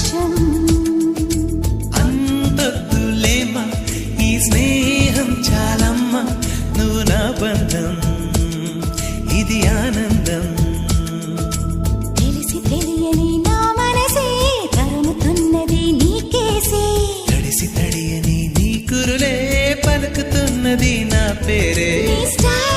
పరవశం. అంతొద్దులేమా ఈ స్నేహం చాలమ్మా, నువ్వు నా బంధం, ఇది ఆనందం. తెలిసి తెలియని నా మనసే తరుముతున్నది నీకేసే, తడిసి తడియని నీ కురులే పలుకుతున్నది నా పేరే. నీ స్టైల్